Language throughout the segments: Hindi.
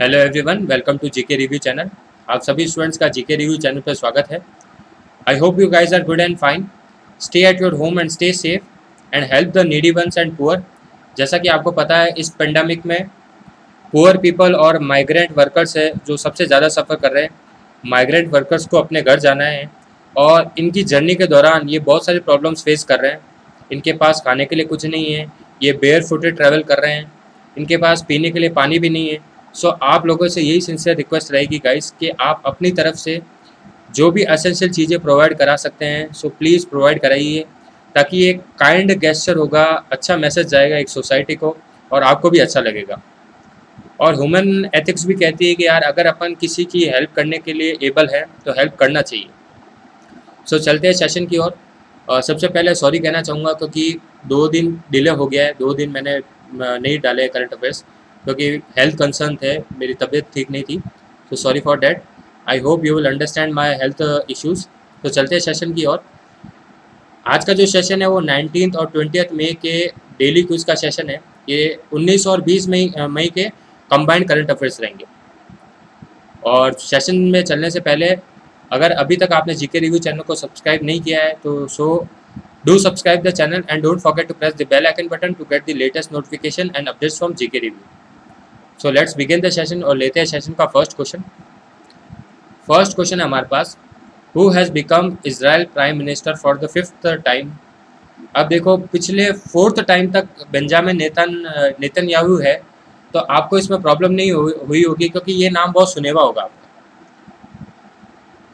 Hello everyone, welcome to GK review channel. आप सभी स्टूडेंट्स का जीके रिव्यू चैनल पर स्वागत है। I hope you guys are good and fine. Stay at your home and stay safe and help the needy ones and poor. जैसा कि आपको पता है, इस पेंडेमिक में पुअर पीपल और माइग्रेंट वर्कर्स है जो सबसे ज़्यादा सफ़र कर रहे हैं। माइग्रेंट वर्कर्स को अपने घर जाना है और इनकी जर्नी के दौरान ये बहुत सारी प्रॉब्लम्स फेस कर रहे हैं। इनके पास खाने के लिए कुछ नहीं है, ये बेयर फुटेड ट्रैवल कर रहे हैं, इनके पास पीने के लिए पानी भी नहीं है। सो आप लोगों से यही सिंसियर रिक्वेस्ट रहेगी गाइस कि आप अपनी तरफ से जो भी एसेंशियल चीज़ें प्रोवाइड करा सकते हैं सो प्लीज़ प्रोवाइड कराइए, ताकि एक काइंड गेस्चर होगा, अच्छा मैसेज जाएगा एक सोसाइटी को और आपको भी अच्छा लगेगा। और ह्यूमन एथिक्स भी कहती है कि यार अगर अपन किसी की हेल्प करने के लिए एबल है तो हेल्प करना चाहिए। सो चलते हैं सेशन की ओर। सबसे पहले सॉरी कहना चाहूँगा क्योंकि 2 दिन डिले हो गया है। 2 दिन मैंने नहीं डाले करंट अफेयर्स क्योंकि हेल्थ कंसर्न थे, मेरी तबीयत ठीक नहीं थी। तो sorry for that. I hope you will understand my health issues. तो चलते हैं सेशन की ओर। आज का जो सेशन है वो 19 और 20 मई के डेली क्विज का सेशन है। ये 19 और 20 मई के कंबाइंड करंट अफेयर्स रहेंगे। और सेशन में चलने से पहले अगर अभी तक आपने जीके रिव्यू चैनल को सब्सक्राइब नहीं किया है तो do subscribe the channel and don't forget to press the bell icon button to get the latest notification and updates from GK review. So let's begin the session और लेते हैं सेशन का फर्स्ट क्वेश्चन। फर्स्ट क्वेश्चन है हमारे पास, who has become Israel prime minister for the 5th time. अब देखो, पिछले 4th टाइम तक बेंजामिन नेतन्याहू है, तो आपको इसमें प्रॉब्लम नहीं हुई होगी क्योंकि ये नाम बहुत सुनेवा होगा।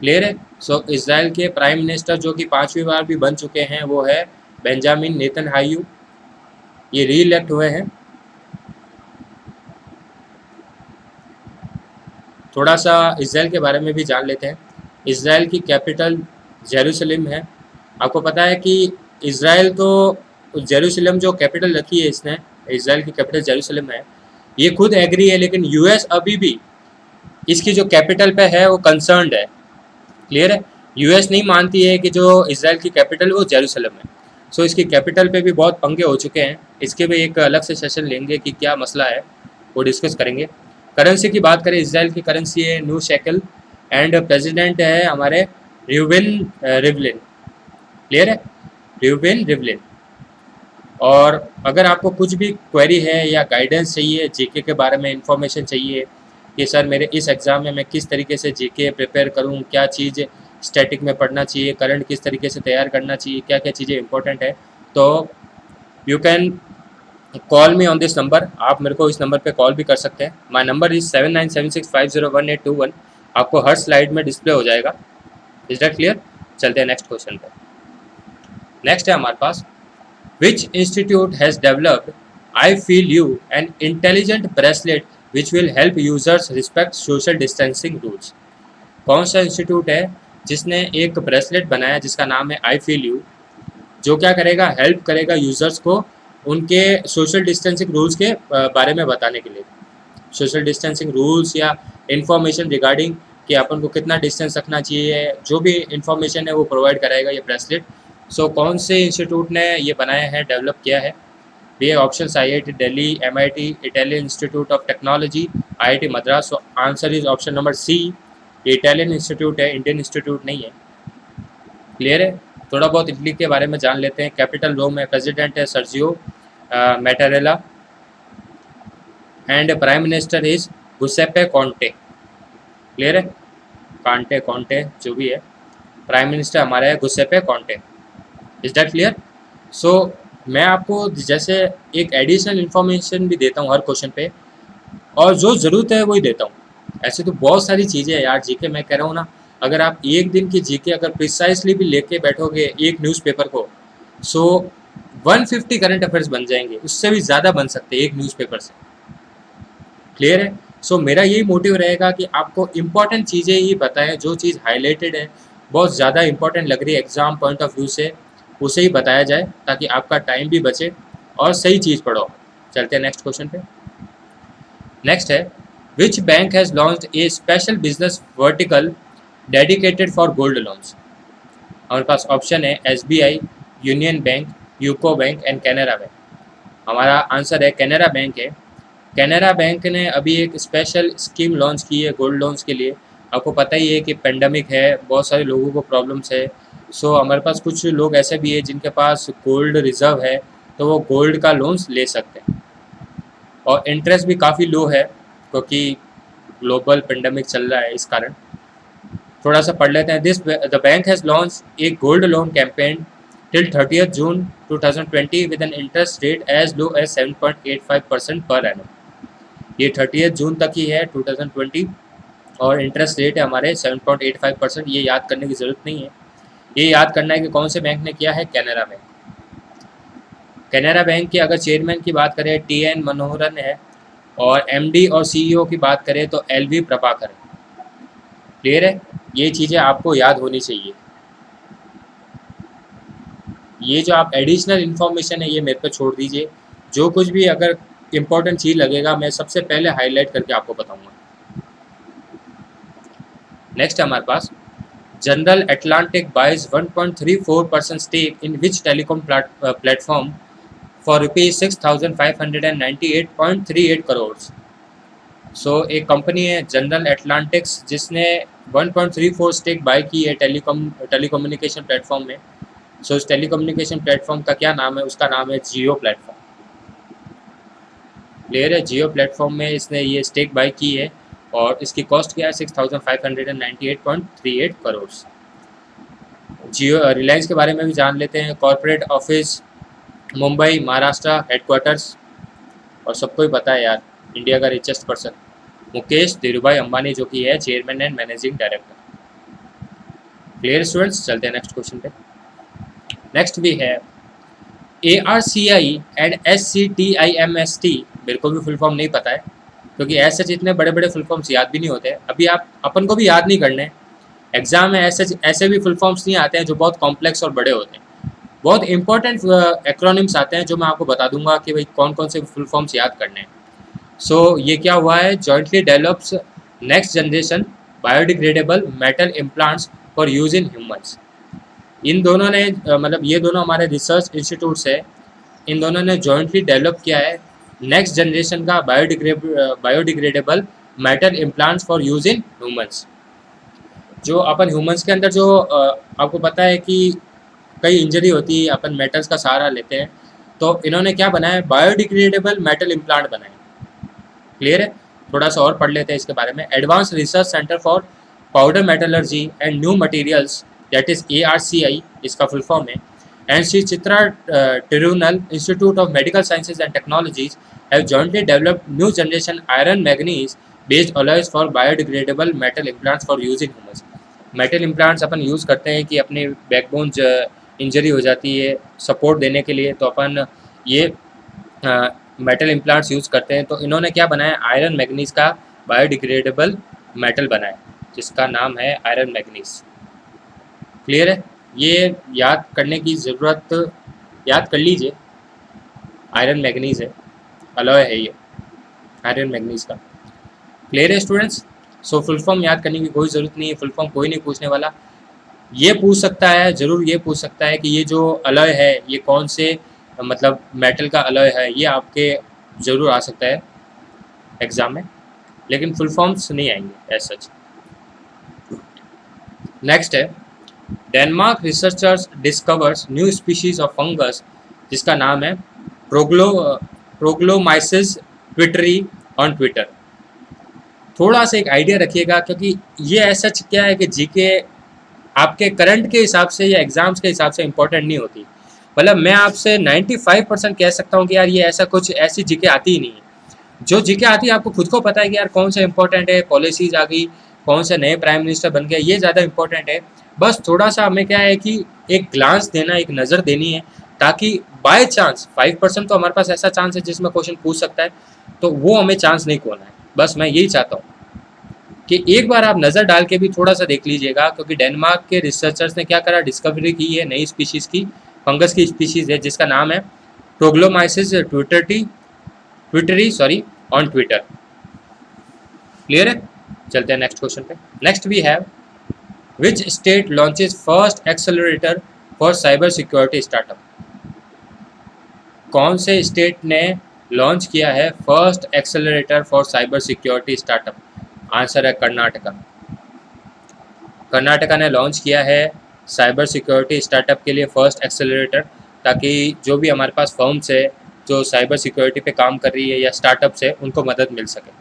क्लियर है? सो इजराइल के प्राइम मिनिस्टर जो कि 5वीं बार भी बन चुके हैं वो है बेंजामिन नेतन्याहू। ये री इलेक्ट हुए हैं। थोड़ा सा इजराइल के बारे में भी जान लेते हैं। इजराइल की कैपिटल जेरूसलम है। आपको पता है कि इजराइल तो जेरूसलम जो कैपिटल रखी है इसने, इजराइल की कैपिटल जेरूसलम है, ये खुद एग्री है, लेकिन यूएस अभी भी इसकी जो कैपिटल पे है वो कंसर्न्ड है। क्लियर है? यूएस नहीं मानती है कि जो इजराइल की कैपिटल वो जेरूसलम है। सो इसकी कैपिटल पे भी बहुत पंगे हो चुके हैं। इसके भी एक अलग से सेशन लेंगे कि क्या मसला है, वो डिस्कस करेंगे। करेंसी की बात करें, इजराइल की करेंसी है न्यू शेकल एंड प्रेसिडेंट है हमारे र्यूवेन रिवलिन। क्लियर है? र्यूवेन रिवलिन। और अगर आपको कुछ भी क्वेरी है या गाइडेंस चाहिए, जीके के बारे में इंफॉर्मेशन चाहिए कि सर मेरे इस एग्ज़ाम में मैं किस तरीके से जीके प्रिपेयर करूं, क्या चीज़ स्टैटिक में पढ़ना चाहिए, करंट किस तरीके से तैयार करना चाहिए, क्या क्या चीज़ें इंपॉर्टेंट है, तो you can call me on this number. आप मेरे को इस नंबर पे कॉल भी कर सकते हैं। My number is 7976501821। आपको हर स्लाइड में डिस्प्ले हो जाएगा। Is that clear? चलते हैं नेक्स्ट क्वेश्चन पे। नेक्स्ट है हमारे पास, which institute has developed I feel you an intelligent bracelet which will help users respect social distancing rules. कौन सा इंस्टीट्यूट है जिसने एक ब्रेसलेट बनाया जिसका नाम है आई फील यू, जो क्या करेगा, हेल्प करेगा यूजर्स को उनके सोशल डिस्टेंसिंग रूल्स के बारे में बताने के लिए। सोशल डिस्टेंसिंग रूल्स या इंफॉर्मेशन रिगार्डिंग कि अपन को कितना डिस्टेंस रखना चाहिए, जो भी इंफॉर्मेशन है वो प्रोवाइड कराएगा ये ब्रेसलेट। सो कौन से इंस्टीट्यूट ने ये बनाया है, डेवलप किया है? ये options IIT Delhi, MIT, Italian institute of technology, IIT Madras. So answer is option number C. ये इटालियन इंस्टीट्यूट है, इंडियन इंस्टीट्यूट नहीं है। क्लियर है? थोड़ा बहुत इटली के बारे में जान लेते हैं। कैपिटल रोम है, प्रेसिडेंट है Sergio Mattarella and prime minister is Giuseppe Conte. Clear है? कॉन्टे जो भी है, प्राइम मिनिस्टर हमारा है Giuseppe Conte. Is that clear? So मैं आपको जैसे एक एडिशनल इन्फॉर्मेशन भी देता हूँ हर क्वेश्चन पे, और जो ज़रूरत है वही देता हूँ। ऐसे तो बहुत सारी चीज़ें हैं यार जीके, मैं कह रहा हूँ ना, अगर आप एक दिन की जीके अगर प्रिसाइसली भी लेके बैठोगे एक न्यूज़पेपर को, सो 150 करंट अफेयर्स बन जाएंगे, उससे भी ज़्यादा बन सकते हैं एक न्यूज़पेपर से। क्लियर है? सो मेरा यही मोटिव रहेगा कि आपको इम्पॉर्टेंट चीज़ें ही बताएं, जो चीज़ हाईलाइटेड है, बहुत ज़्यादा इंपॉर्टेंट लग रही है एग्जाम पॉइंट ऑफ व्यू से, उसे ही बताया जाए ताकि आपका टाइम भी बचे और सही चीज़ पढ़ो। चलते हैं नेक्स्ट क्वेश्चन पे। नेक्स्ट है, which bank has launched A special business vertical dedicated for gold loans. हमारे पास ऑप्शन है SBI, union bank, UCO bank and Canara bank. हमारा आंसर है कैनरा बैंक है। कैनरा बैंक ने अभी एक स्पेशल स्कीम लॉन्च की है गोल्ड लोन्स के लिए। आपको पता ही है कि पेंडेमिक है, बहुत सारे लोगों को प्रॉब्लम्स है। सो हमारे पास कुछ लोग ऐसे भी है जिनके पास गोल्ड रिजर्व है, तो वो गोल्ड का लोन्स ले सकते हैं और इंटरेस्ट भी काफ़ी लो है क्योंकि ग्लोबल पेंडेमिक चल रहा है, इस कारण। थोड़ा सा पढ़ लेते हैं। This the bank has launch a gold loan campaign till 30th June 2020 with an interest rate as low as 7.85% per annum. ये 30th जून तक ही है 2020 और इंटरेस्ट रेट है हमारे 7.85%। ये याद करने की ज़रूरत नहीं है, ये याद करना है कि कौन से बैंक ने किया है, कैनरा बैंक। कैनरा बैंक के अगर चेयरमैन की बात करें TN मनोहरन है और MD और CEO की बात करें तो LV प्रभाकर है। क्लियर है, ये चीज़ें आपको याद होनी चाहिए। ये जो आप एडिशनल इन्फॉर्मेशन है ये मेरे पे छोड़ दीजिए, जो कुछ भी अगर इम्पोर्टेंट चीज़ लगेगा मैं सबसे पहले हाईलाइट करके आपको बताऊंगा। नेक्स्ट हमारे पास general Atlantic buys 1.34% stake in which telecom platform for ₹6,598.38 crore. So एक कंपनी है जनरल अटलांटिक्स जिसने 1.34 स्टेक बाय की है टेलीकम्युनिकेशन प्लेटफॉर्म में। सो इस टेलीकम्युनिकेशन प्लेटफॉर्म का क्या नाम है, उसका नाम है जियो प्लेटफॉर्म। क्लियर है, जियो प्लेटफॉर्म में इसने ये स्टेक बाय की है और इसकी कॉस्ट क्या है 6,598.38 करोड़। जियो रिलायंस के बारे में भी जान लेते हैं। Corporate office Mumbai Maharashtra headquarters, और सबको ही पता है यार इंडिया का रिचेस्ट पर्सन मुकेश धीरूभाई अंबानी, जो कि है chairman and managing director. Clear students, चलते हैं नेक्स्ट क्वेश्चन पे। नेक्स्ट भी है ARCI एंड SCTIMST। मेरे को भी फुल फॉर्म नहीं पता है क्योंकि ऐसे इतने बड़े बड़े फुल फॉर्म्स याद भी नहीं होते। अभी आप अपन को भी याद नहीं करने, एग्जाम में ऐसे भी फुल फॉर्म्स नहीं आते हैं जो बहुत कॉम्प्लेक्स और बड़े होते हैं। बहुत इंपॉर्टेंट एक्रोनिम्स आते हैं जो मैं आपको बता दूंगा कि भाई कौन कौन से फुल फॉर्म्स याद करने हैं। सो ये क्या हुआ है, jointly develops next generation biodegradable metal implants for use in humans. इन दोनों ने मतलब ये दोनों हमारे रिसर्च इंस्टीट्यूट्स है, इन दोनों ने जॉइंटली डेवलप किया है नेक्स्ट जनरेशन का biodegradable metal implants for use in humans. जो अपन ह्यूमन्स के अंदर जो आपको पता है कि कई इंजरी होती है, अपन मेटल्स का सहारा लेते हैं, तो इन्होंने क्या बनाया, बायोडिग्रेडेबल मेटल इम्प्लांट बनाए। क्लियर है, थोड़ा सा और पढ़ लेते हैं इसके बारे में। Advance research centre for powder metallurgy and new materials that is ARCI, इसका फुल फॉर्म है, and Shri Chitra Tirunal institute of medical sciences and technologies have jointly developed new generation iron manganese based alloys for biodegradable metal implants for use in humans. Metal implants अपन यूज़ करते हैं कि अपने बैकबोन इंजरी हो जाती है सपोर्ट देने के लिए, तो अपन ये मेटल इम्प्लांट्स यूज़ करते हैं। तो इन्होंने क्या बनाया, आयरन मैग्नीज का बायोडिग्रेडेबल मेटल बनाया जिसका नाम है आयरन मैग्नीज। क्लियर है, ये याद करने की ज़रूरत, याद कर लीजिए। आयरन मैग्नीज है, अलॉय है ये आयरन मैग्नीज का। क्लियर है स्टूडेंट्स, सो फुल फॉर्म याद करने की कोई ज़रूरत नहीं है, फुल फॉर्म कोई नहीं पूछने वाला। ये पूछ सकता है, ज़रूर ये पूछ सकता है कि ये जो अलॉय है ये कौन से मतलब मेटल का अलॉय है, ये आपके ज़रूर आ सकता है एग्ज़ाम में, लेकिन फुल फॉर्म्स नहीं आएंगे एज सच। नेक्स्ट है Denmark researchers discovers new species of fungus जिसका नाम है प्रोग्लोमाइसिस ट्विटरी ऑन ट्विटर। थोड़ा सा एक आइडिया रखिएगा क्योंकि ये ऐसा क्या है कि जीके आपके करंट के हिसाब से या एग्जाम्स के हिसाब से इंपॉर्टेंट नहीं होती। मतलब मैं आपसे 95% कह सकता हूँ कि यार ये ऐसा कुछ ऐसी जीके आती ही नहीं है। जो जीके आती है आपको खुद को पता है कि यार कौन सा इंपॉर्टेंट है, पॉलिसीज आ गई, कौन से नए प्राइम मिनिस्टर बन गए, ये ज़्यादा इंपॉर्टेंट है। बस थोड़ा सा हमें क्या है कि एक ग्लांस देना, एक नज़र देनी है, ताकि बाय चांस 5% तो हमारे पास ऐसा चांस है जिसमें क्वेश्चन पूछ सकता है, तो वो हमें चांस नहीं खोना है। बस मैं यही चाहता हूँ कि एक बार आप नज़र डाल के भी थोड़ा सा देख लीजिएगा, क्योंकि डेनमार्क के रिसर्चर्स ने क्या करा, डिस्कवरी की है नई स्पीशीज़ की, फंगस की स्पीशीज़ है जिसका नाम है प्रोग्लोमाइसिस ट्विटरी ऑन ट्विटर। क्लियर है, चलते हैं नेक्स्ट क्वेश्चन पे। Next we have which state launches first accelerator for cyber security startup. कौन से स्टेट ने लॉन्च किया है first accelerator for cyber security startup? Answer है कर्नाटका। कर्नाटका ने लॉन्च किया है साइबर सिक्योरिटी स्टार्टअप के लिए फर्स्ट एक्सेलरेटर, ताकि जो भी हमारे पास फर्म्स है जो साइबर सिक्योरिटी पे काम कर रही है या स्टार्टअप्स है उनको मदद मिल सके।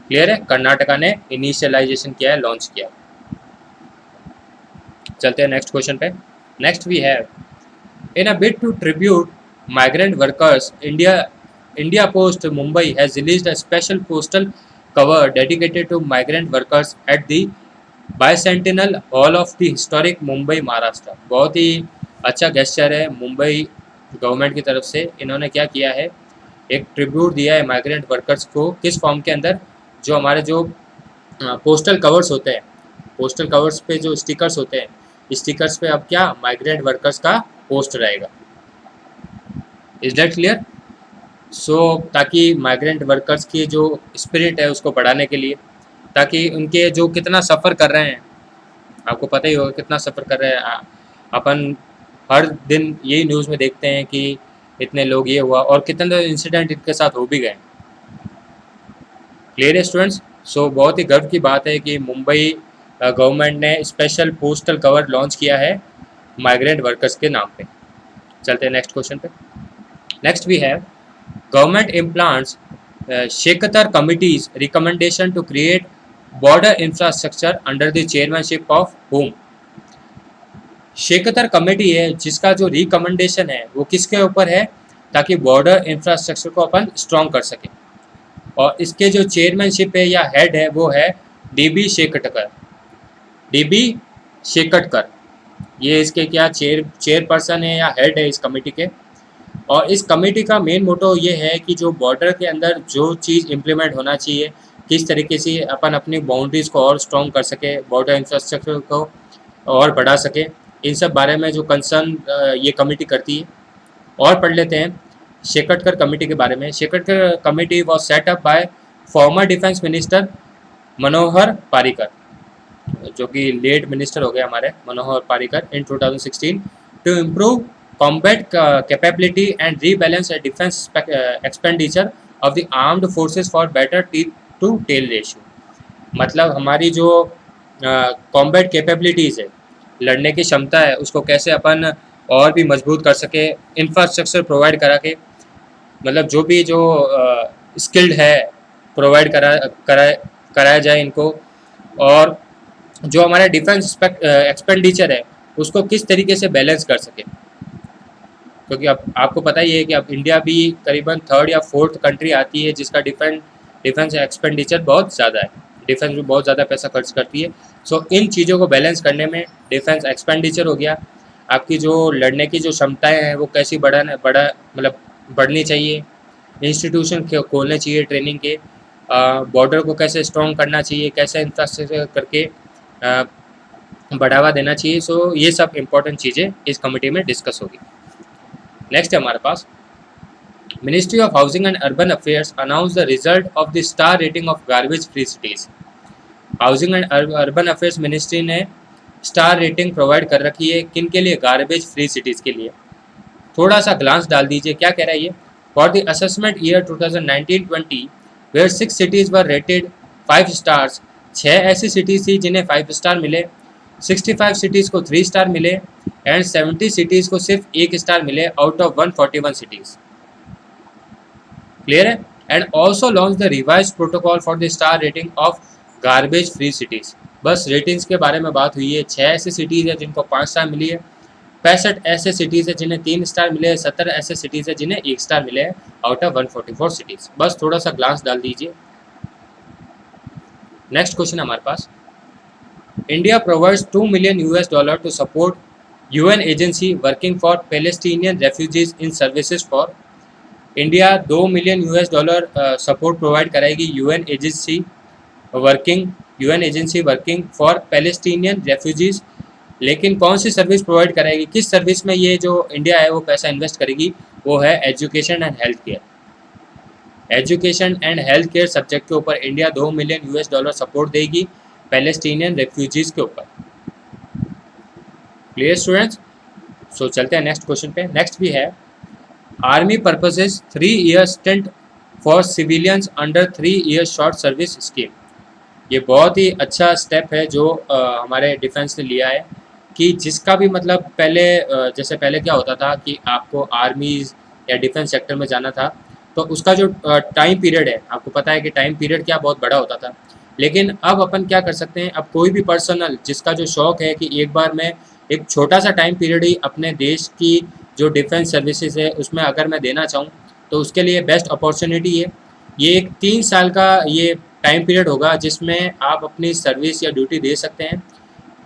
क्लियर है? कर्नाटका ने इनिशियलाइजेशन किया है, लॉन्च किया है। चलते हैं नेक्स्ट क्वेश्चन पे। Next we have, in a bid to tribute migrant workers, India Post Mumbai has released a special postal cover dedicated to migrant workers at the Bicentennial Hall of the historic Mumbai, Maharashtra. बहुत ही अच्छा गेस्चर है मुंबई गवर्नमेंट की तरफ से। इन्होंने क्या किया है, एक ट्रिब्यूट दिया है माइग्रेंट वर्कर्स को। किस फॉर्म के अंदर? जो हमारे जो पोस्टल कवर्स होते हैं, पोस्टल कवर्स पे जो स्टिकर्स होते हैं, स्टिकर्स पे अब क्या माइग्रेंट वर्कर्स का पोस्ट रहेगा। Is that clear? सो ताकि माइग्रेंट वर्कर्स की जो स्पिरिट है उसको बढ़ाने के लिए, ताकि उनके जो कितना सफ़र कर रहे हैं, आपको पता ही होगा कितना सफ़र कर रहे हैं। अपन हर दिन यही न्यूज़ में देखते हैं कि इतने लोग ये हुआ और कितने इंसिडेंट इनके साथ हो भी गए। Clear students? सो बहुत ही गर्व की बात है कि मुंबई गवर्नमेंट ने स्पेशल पोस्टल कवर लॉन्च किया है माइग्रेंट वर्कर्स के नाम पे। चलते हैं नेक्स्ट क्वेश्चन पे। Next we have, government implants Shekatar Committee's recommendation to create border infrastructure under the chairmanship of whom? Shekatkar committee है जिसका जो रिकमेंडेशन है वो किसके ऊपर है, ताकि बॉर्डर इंफ्रास्ट्रक्चर को अपन स्ट्रॉन्ग कर सके। और इसके जो चेयरमैनशिप है या हेड है वो है डीबी शेकटकर। डीबी शेकटकर ये इसके क्या चेयरपर्सन है या हेड है इस कमेटी के। और इस कमेटी का मेन मोटो ये है कि जो बॉर्डर के अंदर जो चीज़ इम्प्लीमेंट होना चाहिए, किस तरीके से अपन अपनी बाउंड्रीज़ को और स्ट्रॉन्ग कर सके, बॉर्डर इंफ्रास्ट्रक्चर को और बढ़ा सके, इन सब बारे में जो कंसर्न ये कमेटी करती है। और पढ़ लेते हैं शेकटकर कमेटी के बारे में। Shekatkar committee was set up by former defence minister Manohar Parrikar, जो कि लेट मिनिस्टर हो गए हमारे Manohar Parrikar, in 2016 to improve combat capability and rebalance a defense expenditure of the armed forces for better teeth to tail ratio। मतलब हमारी जो कॉम्बैट कैपेबिलिटीज़ है, लड़ने की क्षमता है, उसको कैसे अपन और भी मजबूत कर सके, इंफ्रास्ट्रक्चर प्रोवाइड करा के, मतलब जो भी जो स्किल्ड है प्रोवाइड कराया जाए इनको। और जो हमारा डिफेंस एक्सपेंडिचर है उसको किस तरीके से बैलेंस कर सके, क्योंकि अब आपको पता ही है कि अब इंडिया भी करीबन 3rd या 4th कंट्री आती है जिसका डिफेंस एक्सपेंडिचर बहुत ज़्यादा है, डिफेंस में बहुत ज़्यादा पैसा खर्च करती है। सो इन चीज़ों को बैलेंस करने में डिफेंस एक्सपेंडिचर हो गया, आपकी जो लड़ने की जो क्षमताएं हैं वो कैसी मतलब बढ़नी चाहिए, इंस्टीट्यूशन खोलने चाहिए ट्रेनिंग के, बॉर्डर को कैसे स्ट्रॉन्ग करना चाहिए, कैसे इंफ्रास्ट्रक्चर करके बढ़ावा देना चाहिए। सो ये सब इम्पोर्टेंट चीज़ें इस कमेटी में डिस्कस होगी। नेक्स्ट है हमारे पास, ministry of housing and urban affairs announce the result of the star rating of garbage free cities. Housing and urban affairs ministry ने स्टार रेटिंग प्रोवाइड कर रखी है किन के लिए? गार्बेज फ्री सिटीज़ के लिए। थोड़ा सा ग्लांस डाल दीजिए क्या कह रहा है ये। For the assessment year 2019-20 where 6 cities were rated 5 stars, 6 ऐसी सिटीज़ थी जिन्हें 5 स्टार मिले, 65 सिटीज़ को 3 स्टार मिले एंड 70 सिटीज़ को सिर्फ 1 स्टार मिले आउट ऑफ 141 सिटीज़। क्लियर है? And also launch the revise protocol for the star rating of garbage free cities. बस रेटिंग्स के बारे में बात हुई है। 6 ऐसी सिटीज़ है जिनको 5 स्टार मिली है, 65 ऐसे सिटीज़ है जिन्हें 3 स्टार मिले हैं, 70 ऐसे सिटीज़ है जिन्हें 1 स्टार मिले हैं आउट ऑफ 144 सिटीज़। बस थोड़ा सा ग्लांस डाल दीजिए। नेक्स्ट क्वेश्चन हमारे पास, India provides $2 million to support UN agency working for Palestinian refugees in services for। India $2 million support provide कराएगी UN agency working for Palestinian refugees. लेकिन कौन सी सर्विस प्रोवाइड कराएगी, किस सर्विस में ये जो इंडिया है वो पैसा इन्वेस्ट करेगी? वो है education and health care. Education and health care subject के ऊपर इंडिया $2 मिलियन सपोर्ट देगी पैलेस्टीनियन रेफ्यूजीज के ऊपर। Clear students? सो चलते हैं नेक्स्ट क्वेश्चन पे। नेक्स्ट भी है, army purposes 3 year stint for civilians under 3 year short service scheme. ये बहुत ही अच्छा स्टेप है जो हमारे डिफेंस ने लिया है कि जिसका भी मतलब पहले जैसे पहले क्या होता था कि आपको आर्मीज या डिफेंस सेक्टर में जाना था तो उसका जो टाइम पीरियड है, आपको पता है कि टाइम पीरियड क्या बहुत बड़ा होता था। लेकिन अब अपन क्या कर सकते हैं, अब कोई भी पर्सनल जिसका जो शौक है कि एक बार मैं एक छोटा सा टाइम पीरियड ही अपने देश की जो डिफेंस सर्विसेज है उसमें अगर मैं देना चाहूँ तो उसके लिए बेस्ट अपॉर्चुनिटी है। ये एक 3 साल का ये टाइम पीरियड होगा जिसमें आप अपनी सर्विस या ड्यूटी दे सकते हैं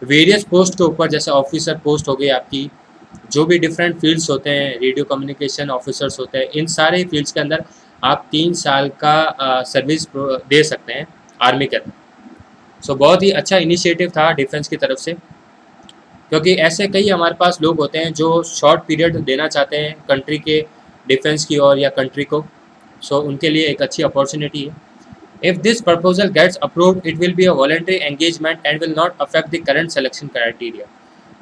वेरियस पोस्ट के ऊपर, जैसे ऑफिसर पोस्ट हो गई आपकी, जो भी डिफरेंट फील्ड्स होते हैं, रेडियो कम्युनिकेशन ऑफिसर्स होते हैं, इन सारे फील्ड्स के अंदर आप 3 साल का सर्विस दे सकते हैं आर्मी के अंदर। सो बहुत ही अच्छा इनिशिएटिव था डिफेंस की तरफ से, क्योंकि ऐसे कई हमारे पास लोग होते हैं जो शॉर्ट पीरियड देना चाहते हैं कंट्री के डिफेंस की ओर या कंट्री को। सो उनके लिए एक अच्छी अपॉर्चुनिटी है। If this proposal gets approved, it will be a voluntary engagement and will not affect the current selection criteria.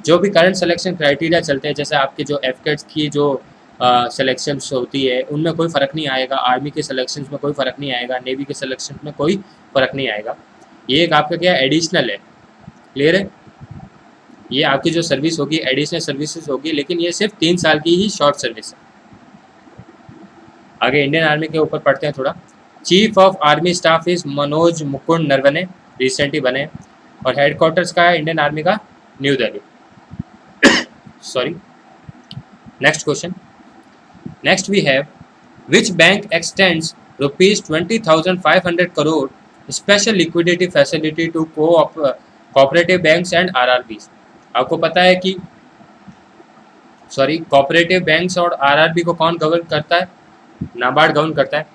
जो भी करंट सिलेक्शन क्राइटेरिया चलते हैं, जैसे आपके जो एफकेट्स की जो सिलेक्शंस होती है उनमें कोई फ़र्क नहीं आएगा, आर्मी के सिलेक्शंस में कोई फ़र्क नहीं आएगा, नेवी के सिलेक्शन में कोई फ़र्क नहीं आएगा। ये एक आपका क्या एडिशनल है, क्लियर है? ये आपकी जो सर्विस होगी एडिशनल सर्विसेज होगी, लेकिन ये सिर्फ 3 साल की ही शॉर्ट सर्विस है। आगे इंडियन आर्मी के ऊपर पढ़ते हैं थोड़ा। Chief of army staff is Manoj Mukund Naravane, recently बने, और हेडक्वार्टर्स का है इंडियन आर्मी का new Delhi. Sorry, next question. Next we have which bank extends ₹20,500 crore special liquidity facility to cooperative banks and RRBs. आपको पता है कि कोऑपरेटिव बैंक्स और आरआरबी को कौन गवर्न करता है? नाबार्ड गवर्न करता है।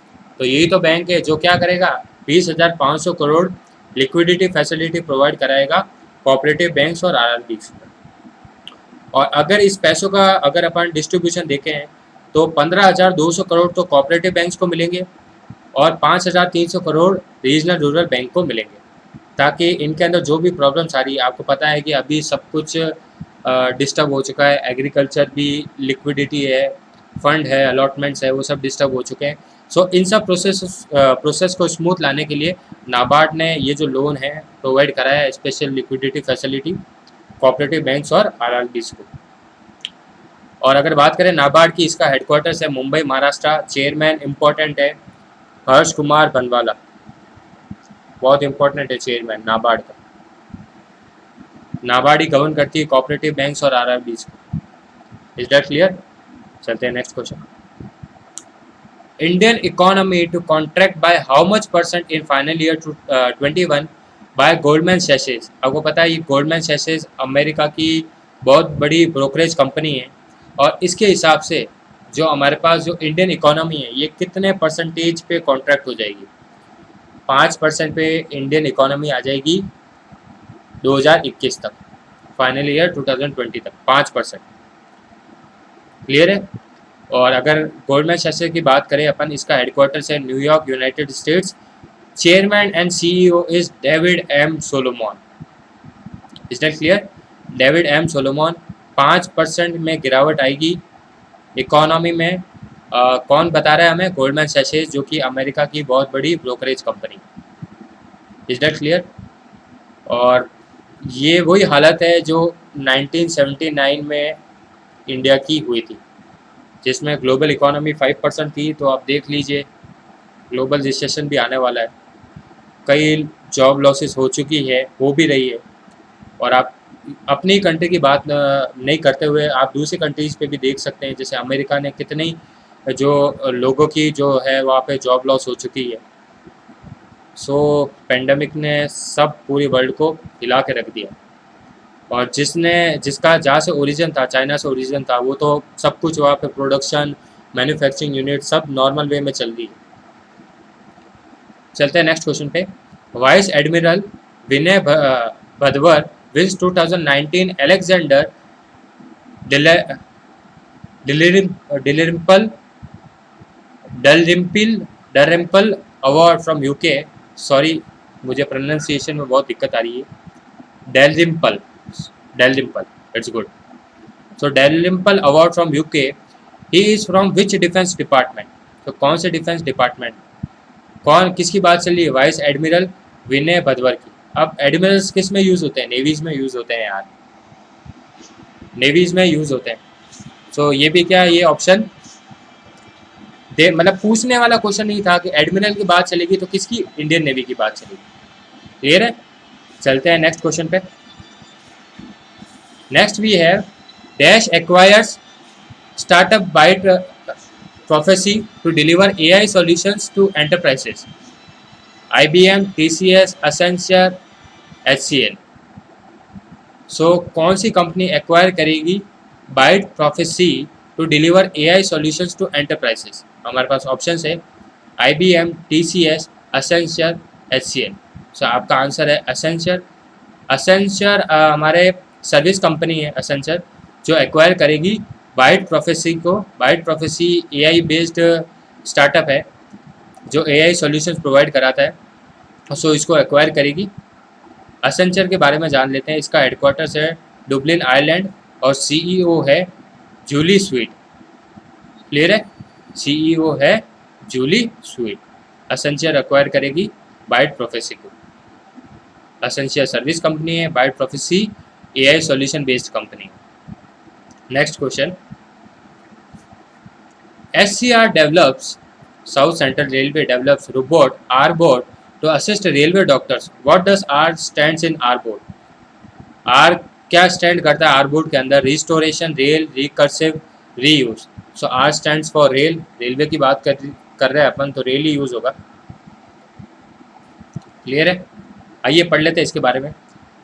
तो यही तो बैंक है जो क्या करेगा, 20,500 करोड़ लिक्विडिटी फैसिलिटी प्रोवाइड कराएगा कोऑपरेटिव बैंक्स और आरआरबीज। और अगर इस पैसों का अगर अपन डिस्ट्रीब्यूशन देखें तो 15,200 करोड़ तो कोऑपरेटिव बैंक्स को मिलेंगे और 5,300 करोड़ रीजनल रूरल बैंक को मिलेंगे, ताकि इनके अंदर जो भी प्रॉब्लम्स आ रही है, आपको पता है कि अभी सब कुछ डिस्टर्ब हो चुका है, एग्रीकल्चर भी, लिक्विडिटी है, फंड है, अलॉटमेंट्स है, वो सब डिस्टर्ब हो चुके हैं। सो इन सब प्रोसेस को स्मूथ लाने के लिए नाबार्ड ने ये जो लोन है प्रोवाइड कराया है, special liquidity facility cooperative banks और आरआरबीज को। और अगर बात करें नाबार्ड की, इसका हेडक्वार्टर्स है मुंबई महाराष्ट्र। चेयरमैन इम्पोर्टेंट है हर्ष कुमार बनवाला, बहुत इंपॉर्टेंट है चेयरमैन नाबार्ड का। नाबार्ड ही गवर्न करती है कोऑपरेटिव बैंक्स और आरआरबीज को। Is that clear? चलते हैं next question. Indian economy to contract by how much % in final year 21 by Goldman Sachs. आपको पता है ये गोल्डमैन सैचेस अमेरिका की बहुत बड़ी ब्रोकरेज कंपनी है, और इसके हिसाब से जो हमारे पास जो इंडियन इकोनॉमी है ये कितने % पे कॉन्ट्रैक्ट हो जाएगी? 5% पे इंडियन इकोनॉमी आ जाएगी 2021 तक, फाइनल ईयर 2020 तक 5%। क्लियर है? और अगर गोल्डमैन सैचेस की बात करें अपन, इसका हेडक्वार्टर्स है New York, United States. Chairman and CEO is David M Solomon. Is that clear? David M Solomon. 5% में गिरावट आएगी इकोनॉमी में। कौन बता रहा है हमें? गोल्डमैन सैचेस, जो कि अमेरिका की बहुत बड़ी brokerage company. Is that clear? और ये वही हालत है जो 1979 में इंडिया की हुई थी, जिसमें ग्लोबल इकोनॉमी 5% थी। तो आप देख लीजिए ग्लोबल रिसेशन भी आने वाला है, कई जॉब लॉसेस हो चुकी है, हो भी रही है। और आप अपनी कंट्री की बात नहीं करते हुए आप दूसरी कंट्रीज़ पे भी देख सकते हैं, जैसे अमेरिका ने कितनी जो लोगों की जो है वहाँ पे जॉब लॉस हो चुकी है। सो पेंडेमिक ने सब पूरी वर्ल्ड को हिला के रख दिया, और जिसका जहाँ से ओरिजिन था, चाइना से ओरिजिन था, वो तो सब कुछ वहाँ पे प्रोडक्शन, मैन्युफैक्चरिंग यूनिट सब नॉर्मल वे में चल रही है। चलते हैं नेक्स्ट क्वेश्चन पे। Vice admiral Vinay Badhwar wins 2019 Alexander Dalrymple award from UK. Sorry, मुझे प्रोनाउंसिएशन में बहुत दिक्कत आ रही है। Dalrymple, it's good. So Dalrymple award from UK he is from which defence department, तो कौन से डिफेंस डिपार्टमेंट, कौन किसकी बात चल रही है, वाइस एडमिरल विनय भदवर की। अब एडमिरल्स किस में यूज़ होते हैं, नेवीज़ में यूज़ होते हैं यार, नेवीज़ में यूज़ होते हैं। सो ये भी क्या, ये ऑप्शन दे, मतलब पूछने वाला क्वेश्चन नहीं था कि एडमिरल की बात चलेगी तो किसकी, इंडियन नेवी की बात चलेगी। क्लियर है, चलते हैं नेक्स्ट क्वेश्चन पे। Next we have dash acquires startup Byte Prophecy to deliver AI solutions to enterprises, IBM, TCS, Accenture, HCL। So कौन सी कंपनी एक्वायर करेगी Byte Prophecy to deliver AI solutions to enterprises. हमारे पास ऑप्शन है IBM, TCS, Accenture, HCL। So आपका आंसर है Accenture। Accenture हमारे सर्विस कंपनी है Accenture, जो एक्वायर करेगी बाइट प्रोफेसी को। Byte Prophecy AI based startup है जो AI सॉल्यूशंस प्रोवाइड कराता है, सो इसको एक्वायर करेगी। Accenture के बारे में जान लेते हैं। इसका हेडक्वार्टर्स है डुबलिन आयरलैंड और CEO है जूली स्वीट। क्लियर है, CEO है जूली स्वीट। Accenture एक्वायर करेगी बाइट प्रोफेसी को। Accenture सर्विस कंपनी है, Byte Prophecy AI solution based company. Next question, SCR develops, South Central Railway develops robot R-Bot to assist railway doctors. What does R stands in R-Bot? R क्या स्टैंड करता है R-Bot के अंदर? Restoration, rail, recursive, reuse. So R stands for rail, railway की बात कर रहे हैं अपन, तो रेल ही यूज होगा। क्लियर है, आइए पढ़ लेते हैं इसके बारे में।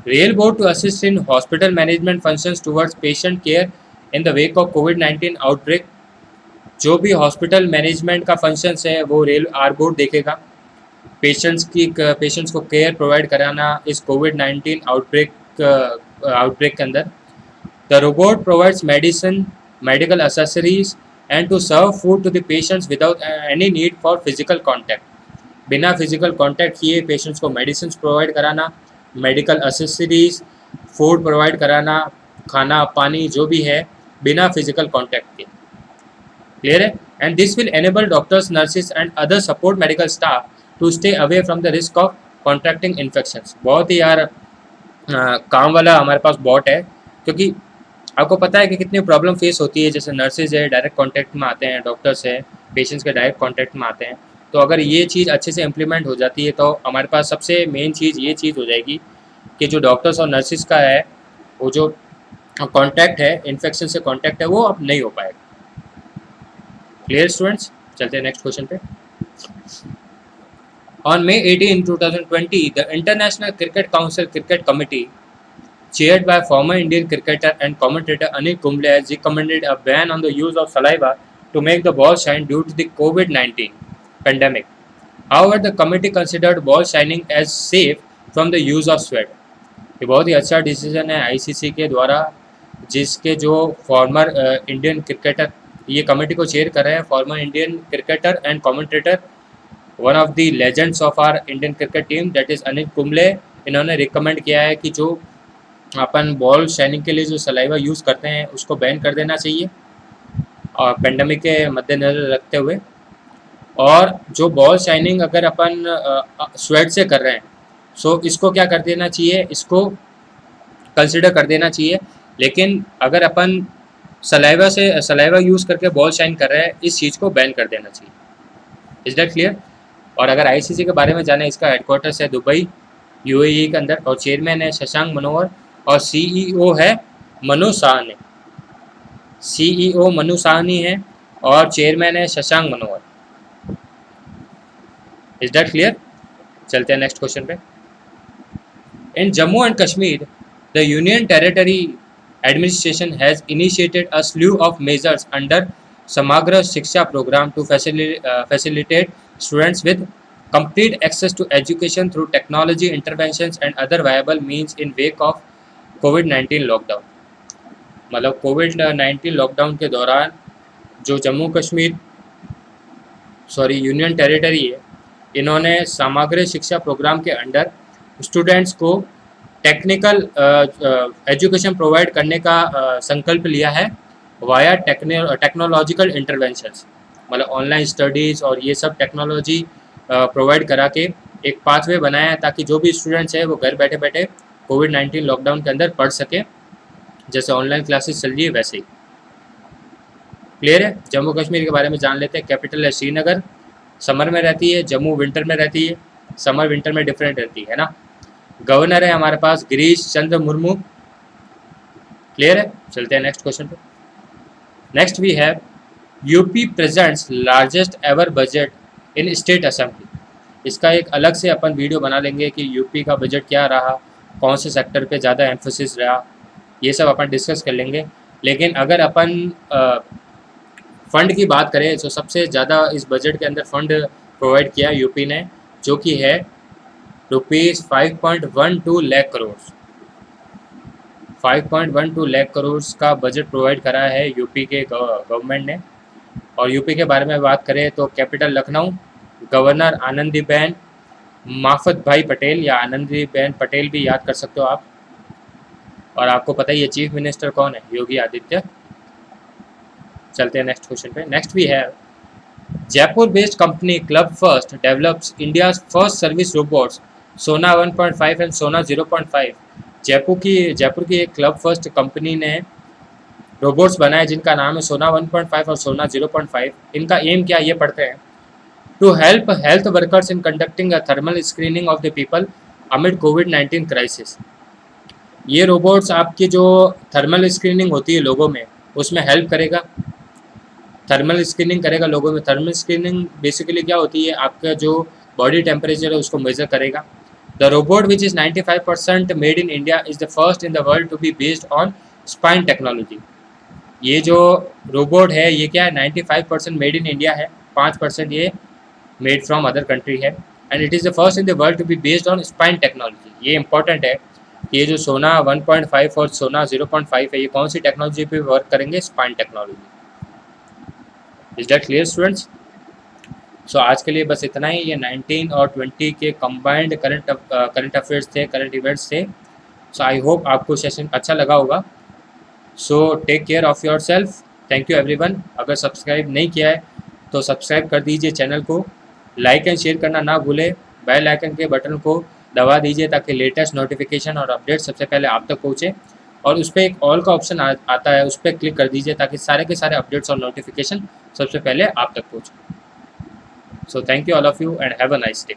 Rail bot to assist in hospital management functions towards patient care in the wake of कोविड-19 आउटब्रेक। जो भी हॉस्पिटल मैनेजमेंट का फंक्शंस है वो रेल R-Bot देखेगा। पेशेंट्स को केयर प्रोवाइड कराना इस कोविड-19 आउटब्रेक के अंदर। The robot provides medicine, medical accessories and to serve food to the patients without any need for physical contact. बिना फिजिकल कॉन्टैक्ट किए पेशेंट्स को मेडिसिन प्रोवाइड कराना, मेडिकल एसेसरीज, फूड प्रोवाइड कराना, खाना पानी जो भी है बिना फिजिकल कॉन्टैक्ट के। क्लियर है, and this will enable doctors, nurses and other support medical staff to stay away from the risk of contracting infections. बहुत ही यार काम वाला हमारे पास बॉट है, क्योंकि आपको पता है कि कितनी प्रॉब्लम फेस होती है। जैसे नर्सेज है डायरेक्ट कांटेक्ट में आते हैं, डॉक्टर्स है पेशेंट्स के डायरेक्ट कांटेक्ट में आते हैं। तो अगर ये चीज़ अच्छे से इम्प्लीमेंट हो जाती है तो हमारे पास सबसे मेन चीज़ ये चीज़ हो जाएगी कि जो डॉक्टर्स और नर्सेज का है वो जो कांटेक्ट है, इन्फेक्शन से कांटेक्ट है, वो अब नहीं हो पाएगा। क्लियर स्टूडेंट्स, चलते हैं नेक्स्ट क्वेश्चन पे। On May 18, 2020, the International Cricket Council Cricket Committee, chaired by former Indian cricketer and commentator Anil Kumble, has recommended a ban on the use of saliva to make the ball shine due to the COVID-19 pandemic. However, the committee considered ball shining as safe from the use of sweat. ये बहुत ही अच्छा डिसीजन है ICC के द्वारा, जिसके जो फॉर्मर इंडियन क्रिकेटर ये कमेटी को चेयर कर रहे हैं, former Indian cricketer and commentator, one of the legends of our Indian cricket team, that is Anil Kumble. इन्होंने रिकमेंड किया है कि जो अपन बॉल शाइनिंग के लिए जो सलाइवा यूज़ करते हैं उसको बैन कर देना चाहिए और पेंडेमिक के मद्देनज़र रखते हुए। और जो बॉल शाइनिंग अगर अपन स्वेट से कर रहे हैं, सो इसको क्या कर देना चाहिए, इसको कंसिडर कर देना चाहिए। लेकिन अगर अपन सलाइवा यूज़ करके बॉल शाइन कर रहे हैं, इस चीज़ को बैन कर देना चाहिए। Is that clear? और अगर ICC के बारे में जाने, इसका हेडक्वार्टर्स है दुबई UAE के अंदर, और चेयरमैन है शशांक मनोहर और CEO है मनु साहनी। CEO मनु साहनी है और चेयरमैन है Shashank Manohar. Is that clear? चलते हैं नेक्स्ट क्वेश्चन पे। In Jammu and Kashmir, the union territory administration has initiated a slew of measures under Samagra Shiksha programme to facilitate students with complete access to education through technology interventions and other viable means in wake of COVID-19 lockdown. मतलब COVID-19 लॉकडाउन के दौरान जो जम्मू कश्मीर यूनियन टेरिटरी है, इन्होंने समग्र शिक्षा प्रोग्राम के अंडर स्टूडेंट्स को टेक्निकल एजुकेशन प्रोवाइड करने का संकल्प लिया है वाया टेक्नोलॉजिकल इंटरवेंशंस, मतलब ऑनलाइन स्टडीज़ और ये सब टेक्नोलॉजी प्रोवाइड करा के एक पाथवे बनाया है ताकि जो भी स्टूडेंट्स है वो घर बैठे बैठे कोविड-19 लॉकडाउन के अंदर पढ़ सके, जैसे ऑनलाइन क्लासेस चल रही है वैसे ही। क्लियर है? जम्मू कश्मीर के बारे में जान लेते हैं। कैपिटल है श्रीनगर, समर में रहती है, जम्मू विंटर में रहती है, समर विंटर में डिफरेंट रहती है ना। गवर्नर है हमारे पास गिरीश चंद्र मुर्मू। क्लियर है? चलते हैं नेक्स्ट क्वेश्चन पे। Next we have UP presents largest ever budget in state assembly. इसका एक अलग से अपन वीडियो बना लेंगे कि यूपी का बजट क्या रहा, कौन से सेक्टर पे ज़्यादा एम्फोसिस रहा, ये सब अपन डिस्कस कर लेंगे। लेकिन अगर अपन फंड की बात करें तो सबसे ज़्यादा इस बजट के अंदर फंड प्रोवाइड किया यूपी ने, जो कि है ₹5.12 लाख करोड़। 5.12 लाख करोड़ का बजट प्रोवाइड करा है यूपी के गवर्नमेंट ने। और यूपी के बारे में बात करें तो कैपिटल लखनऊ, गवर्नर आनंदीबेन माफत भाई पटेल या आनंदीबेन पटेल भी याद कर सकते हो आप। और आपको पता ही है चीफ मिनिस्टर कौन है, योगी आदित्य। चलते हैं नेक्स्ट क्वेश्चन पे। नेक्स्ट भी है Jaipur based company club first develops India's first service robots सोना 1.5 एंड सोना 0.5। जयपुर की एक क्लब फर्स्ट कंपनी ने रोबोट्स बनाए जिनका नाम है सोना 1.5 और सोना 0.5। इनका एम क्या ये पढ़ते हैं। To help health workers in conducting a thermal screening of the people amid कोविड-19 क्राइसिस। ये रोबोट्स आपकी जो थर्मल स्क्रीनिंग होती है लोगों में, उसमें हेल्प करेगा, थर्मल स्क्रीनिंग करेगा लोगों में। थर्मल स्क्रीनिंग बेसिकली क्या होती है, आपका जो बॉडी टेम्परेचर है उसको मेजर करेगा। The robot which is 95% made in India is the first in the world to be based on spine technology. ये जो रोबोट है ये क्या है, 95% मेड इन इंडिया है, 5% ये मेड फ्रॉम अदर कंट्री है। And it is the first in the world to be based on spine technology. ये इंपॉर्टेंट है कि ये जो सोना 1.5 और सोना 0.5 है ये कौन सी टेक्नोलॉजी पे वर्क करेंगे, spine technology. Is that clear students? So आज के लिए बस इतना ही। ये 19 और 20 के कंबाइंड करंट अफेयर्स थे, करंट इवेंट्स थे। सो आई होप आपको सेशन अच्छा लगा होगा। So take care of yourself. Thank you everyone. अगर सब्सक्राइब नहीं किया है तो सब्सक्राइब कर दीजिए चैनल को, लाइक एंड शेयर करना ना भूलें, बेल आइकन के बटन को दबा दीजिए ताकि लेटेस्ट नोटिफिकेशन और अपडेट सबसे पहले आप तक पहुँचे। और उस पर एक ऑल का ऑप्शन आता है, उस पर क्लिक कर दीजिए ताकि सारे के सारे अपडेट्स और नोटिफिकेशन सबसे पहले आप तक पहुँचे। So thank you all of you and have a nice day.